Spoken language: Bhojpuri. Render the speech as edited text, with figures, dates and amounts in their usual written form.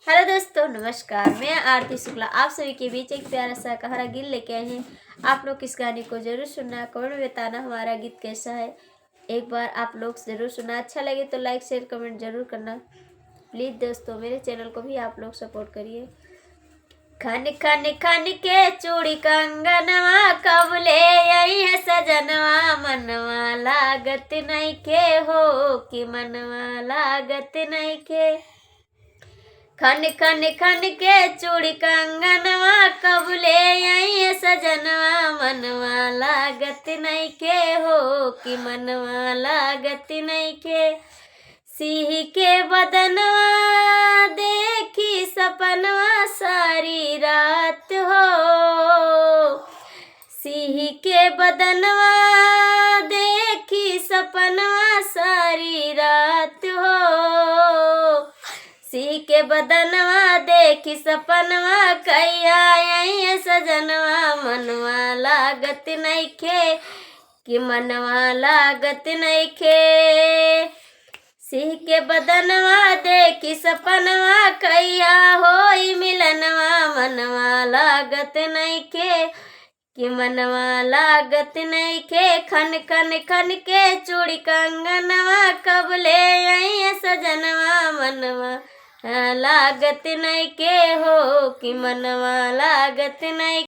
हेलो दोस्तों, नमस्कार। मैं आरती शुक्ला आप सभी के बीच एक प्यारा सा कहारा गीत लेके आए हैं। आप लोग इस गाने को जरूर सुनना, कमेंट में बताना हमारा गीत कैसा है। एक बार आप लोग जरूर सुनना। अच्छा लगे तो लाइक शेयर कमेंट जरूर करना। प्लीज़ दोस्तों, मेरे चैनल को भी आप लोग सपोर्ट करिए। खन खन खन के चूड़ी कंगनवा, कब ले आई है सजनवा। मनवा लागत नहीं के हो कि मनवा लागत नहीं के। खन खन खन के चूड़ी कंगनवा, कब ले आई है सजनवा। मनवा लागत नहीं के हो कि मनवा लागत नहीं के। सिंह के बदनवा देखी सपनवा सारी रात हो। सिंह के बदनवा देखी सपनवा सारी रात हो। सिंह के बदनवा देखी सपनवा, कैया आई सजनवा। मनवा लागत नहीं खे कि मनवा लागत नहीं खे। सिंह के बदनवा देखी सपनवा, कैया होई मिलनवा। मनवा लागत नहीं खे कि मनवा लागत नहीं खे। खन खन खन के चूड़ी कंगनवा, कब ले आई सजनवा। मनवा लागत नहीं के हो कि मनवा लागत नहीं